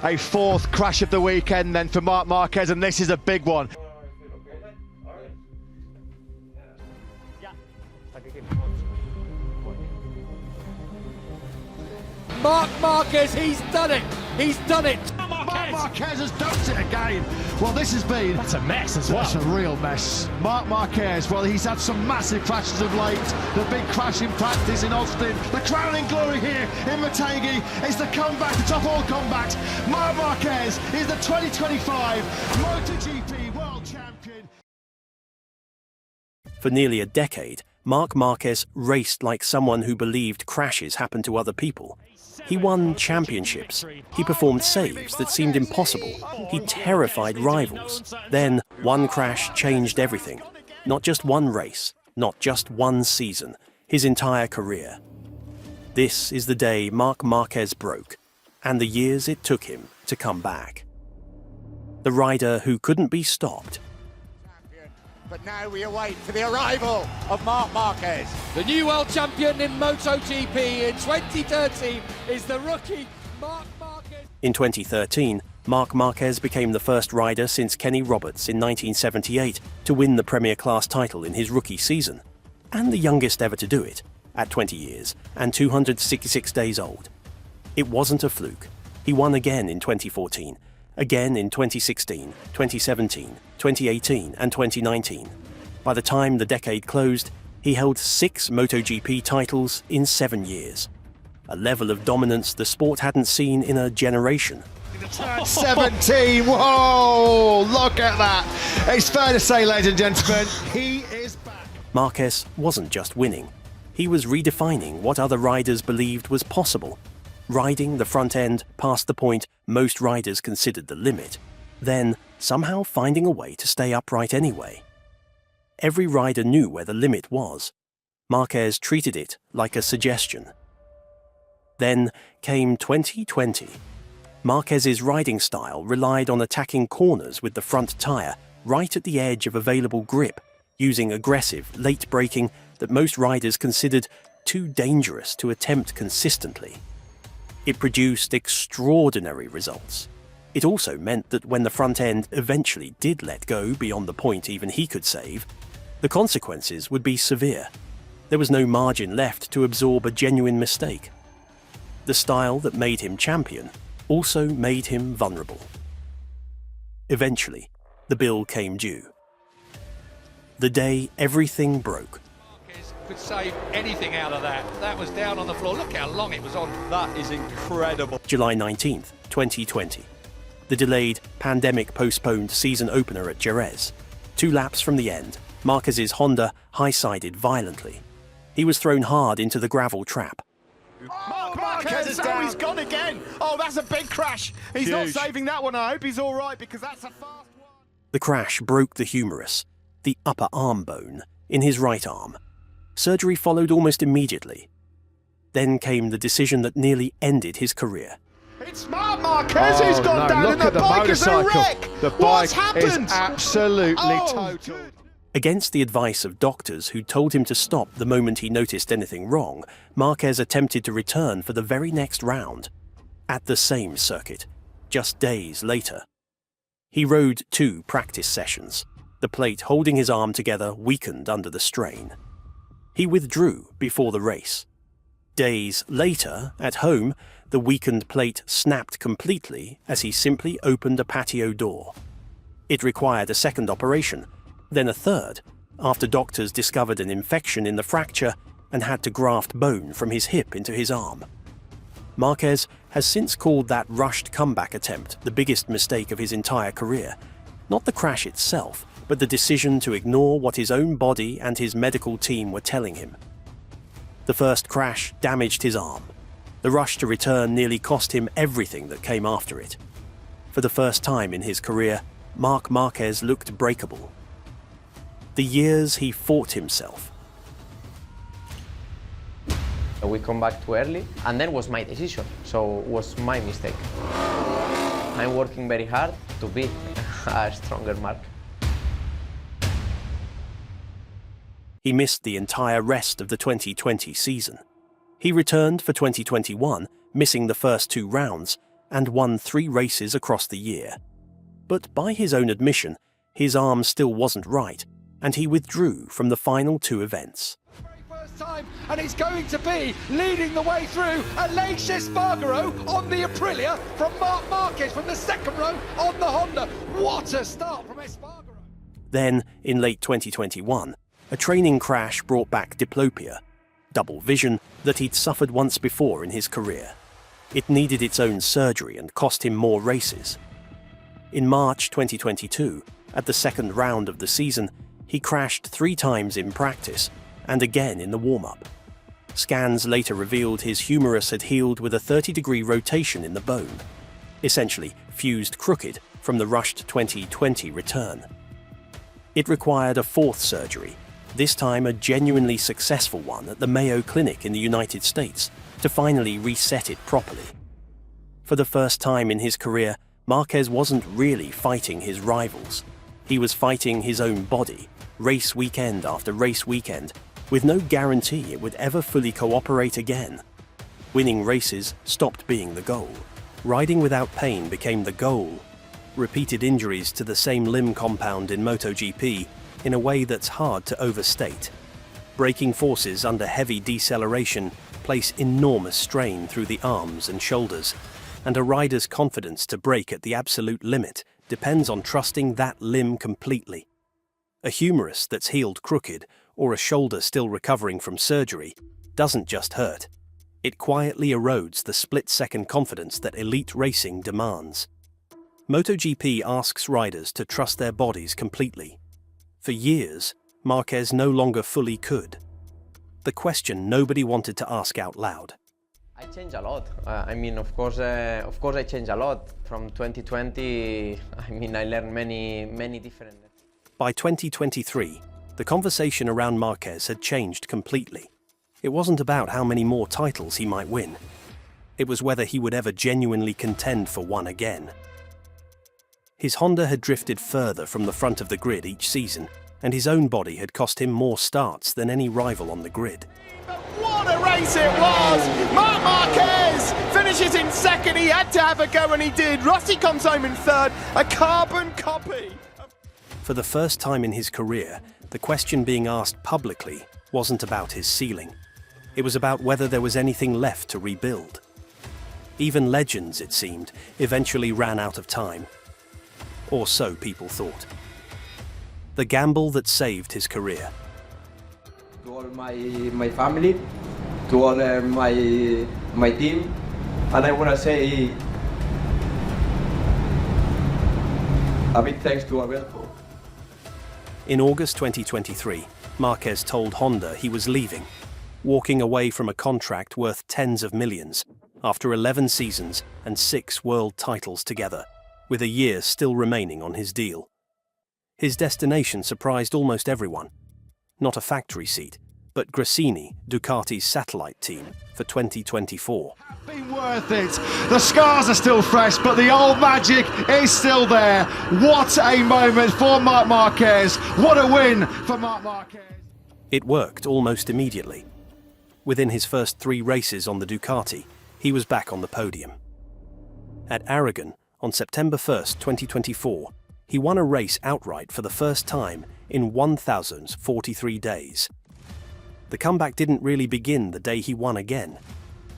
A fourth crash of the weekend then for Marc Marquez, and this is a big one. Marc Marquez, he's done it! He's done it! Marc Marquez has done it again. Well, this has been... That's a mess as well. That's a real mess. Marc Marquez, well, he's had some massive crashes of late. The big crash in practice in Austin. The crowning glory here in Motegi is the comeback, the top all comebacks. Marc Marquez is the 2025 MotoGP World Champion. For nearly a decade, Marc Marquez raced like someone who believed crashes happened to other people. He won championships. He performed saves that seemed impossible. He terrified rivals. Then, one crash changed everything. Not just one race, not just one season, his entire career. This is the day Marc Marquez broke, and the years it took him to come back. The rider who couldn't be stopped. But now we await for the arrival of Marc Marquez. The new world champion in MotoGP in 2013 is the rookie Marc Marquez. In 2013, Marc Marquez became the first rider since Kenny Roberts in 1978 to win the Premier Class title in his rookie season, and the youngest ever to do it, at 20 years and 266 days old. It wasn't a fluke. He won again in 2014, again in 2016, 2017, 2018 and 2019. By the time the decade closed, he held 6 MotoGP titles in 7 years. A level of dominance the sport hadn't seen in a generation. 17, whoa, look at that. It's fair to say, ladies and gentlemen, he is back. Marquez wasn't just winning. He was redefining what other riders believed was possible. Riding the front end past the point most riders considered the limit, then somehow finding a way to stay upright anyway. Every rider knew where the limit was. Marquez treated it like a suggestion. Then came 2020. Marquez's riding style relied on attacking corners with the front tyre right at the edge of available grip, using aggressive, late braking that most riders considered too dangerous to attempt consistently. It produced extraordinary results. It also meant that when the front end eventually did let go beyond the point even he could save, the consequences would be severe. There was no margin left to absorb a genuine mistake. The style that made him champion also made him vulnerable. Eventually, the bill came due. The day everything broke. Could save anything out of that. That was down on the floor. Look how long it was on. That is incredible. July 19th, 2020. The delayed, pandemic-postponed season opener at Jerez. 2 laps from the end, Marquez's Honda high-sided violently. He was thrown hard into the gravel trap. Marc Marquez is down. He's gone again. Oh, that's a big crash. He's not saving that one. I hope he's all right, because that's a fast one. The crash broke the humerus, the upper arm bone, in his right arm. Surgery followed almost immediately. Then came the decision that nearly ended his career. It's Marc Marquez who's gone down, and the bike is a wreck. The bike is absolutely total. Against the advice of doctors who told him to stop the moment he noticed anything wrong, Marquez attempted to return for the very next round, at the same circuit, just days later. He rode 2 practice sessions, the plate holding his arm together weakened under the strain. He withdrew before the race. Days later, at home, the weakened plate snapped completely as he simply opened a patio door. It required a second operation, then a third, after doctors discovered an infection in the fracture and had to graft bone from his hip into his arm. Marquez has since called that rushed comeback attempt the biggest mistake of his entire career. Not the crash itself, but the decision to ignore what his own body and his medical team were telling him. The first crash damaged his arm. The rush to return nearly cost him everything that came after it. For the first time in his career, Marc Marquez looked breakable. The years he fought himself. We come back too early, and then was my decision, so it was my mistake. I'm working very hard to be a stronger Marc. He missed the entire rest of the 2020 season. He returned for 2021, missing the first 2 rounds, and won 3 races across the year. But by his own admission, his arm still wasn't right, and he withdrew from the final 2 events. First time, and it's going to be leading the way through Aleix Espargaro on the Aprilia from Marc Marquez from the second row on the Honda. What a start from Espargaro! Then, in late 2021, a training crash brought back diplopia, double vision that he'd suffered once before in his career. It needed its own surgery and cost him more races. In March 2022, at the second round of the season, he crashed 3 times in practice and again in the warm-up. Scans later revealed his humerus had healed with a 30-degree rotation in the bone, essentially fused crooked from the rushed 2020 return. It required a 4th surgery, this time a genuinely successful one at the Mayo Clinic in the United States, to finally reset it properly. For the first time in his career, Marquez wasn't really fighting his rivals. He was fighting his own body, race weekend after race weekend, with no guarantee it would ever fully cooperate again. Winning races stopped being the goal. Riding without pain became the goal. Repeated injuries to the same limb compound in MotoGP in a way that's hard to overstate. Braking forces under heavy deceleration place enormous strain through the arms and shoulders, and a rider's confidence to brake at the absolute limit depends on trusting that limb completely. A humerus that's healed crooked, or a shoulder still recovering from surgery, doesn't just hurt. It quietly erodes the split-second confidence that elite racing demands. MotoGP asks riders to trust their bodies completely. For years, Marquez no longer fully could. The question nobody wanted to ask out loud. I changed a lot. Of course, I changed a lot. From 2020, I learned many different. By 2023, the conversation around Marquez had changed completely. It wasn't about how many more titles he might win. It was whether he would ever genuinely contend for one again. His Honda had drifted further from the front of the grid each season, and his own body had cost him more starts than any rival on the grid. What a race it was! Marc Marquez finishes in second. He had to have a go, and he did. Rossi comes home in third, a carbon copy. For the first time in his career, the question being asked publicly wasn't about his ceiling. It was about whether there was anything left to rebuild. Even legends, it seemed, eventually ran out of time. Or so people thought. The gamble that saved his career. To all my family, to all my team, and I want to say a big thanks to Alberto. In August 2023, Marquez told Honda he was leaving, walking away from a contract worth tens of millions after 11 seasons and 6 world titles together, with a year still remaining on his deal. His destination surprised almost everyone. Not a factory seat, but Gresini, Ducati's satellite team, for 2024. Been worth it. The scars are still fresh, but the old magic is still there. What a moment for Marc Marquez. What a win for Marc Marquez. It worked almost immediately. Within his first 3 races on the Ducati, he was back on the podium. At Aragon, on September 1st, 2024, he won a race outright for the first time in 1,043 days. The comeback didn't really begin the day he won again.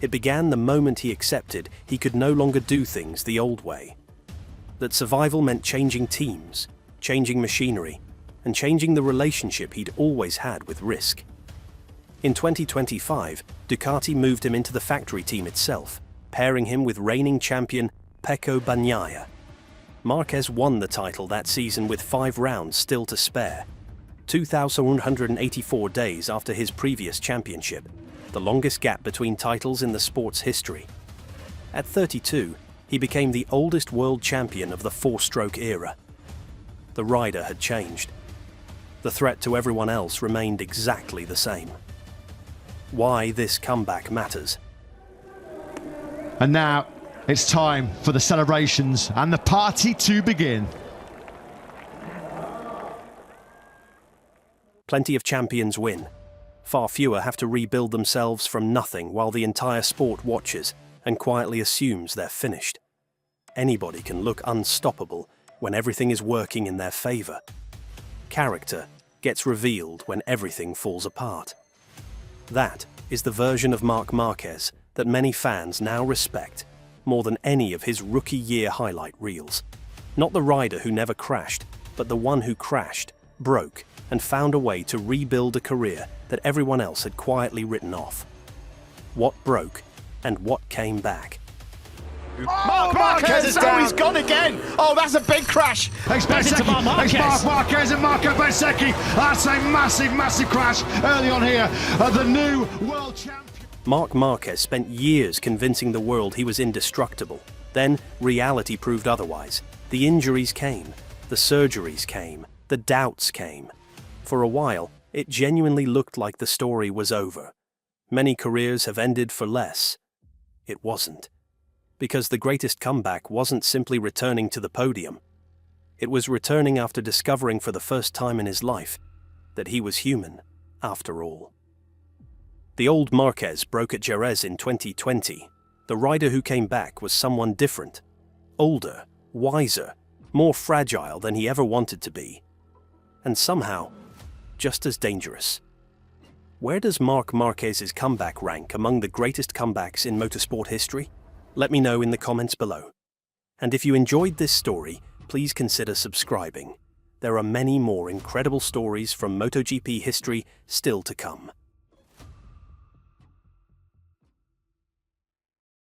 It began the moment he accepted he could no longer do things the old way. That survival meant changing teams, changing machinery, and changing the relationship he'd always had with risk. In 2025, Ducati moved him into the factory team itself, pairing him with reigning champion Pecco Bagnaia. Marquez won the title that season with 5 rounds still to spare, 2,184 days after his previous championship, the longest gap between titles in the sport's history. At 32, he became the oldest world champion of the 4-stroke era. The rider had changed. The threat to everyone else remained exactly the same. Why this comeback matters. And now it's time for the celebrations and the party to begin. Plenty of champions win. Far fewer have to rebuild themselves from nothing while the entire sport watches and quietly assumes they're finished. Anybody can look unstoppable when everything is working in their favor. Character gets revealed when everything falls apart. That is the version of Marc Marquez that many fans now respect more than any of his rookie year highlight reels. Not the rider who never crashed, but the one who crashed, broke, and found a way to rebuild a career that everyone else had quietly written off. What broke and what came back? Marc Marquez is down. He's gone again. Oh, that's a big crash. It's Marc Marquez and Marco Bezzecchi. That's a massive, massive crash early on here. The new world champion. Marc Marquez spent years convincing the world he was indestructible. Then reality proved otherwise. The injuries came, the surgeries came, the doubts came. For a while, it genuinely looked like the story was over. Many careers have ended for less. It wasn't. Because the greatest comeback wasn't simply returning to the podium. It was returning after discovering for the first time in his life that he was human, after all. The old Marquez broke at Jerez in 2020. The rider who came back was someone different. Older, wiser, more fragile than he ever wanted to be. And somehow, just as dangerous. Where does Marc Marquez's comeback rank among the greatest comebacks in motorsport history? Let me know in the comments below. And if you enjoyed this story, please consider subscribing. There are many more incredible stories from MotoGP history still to come.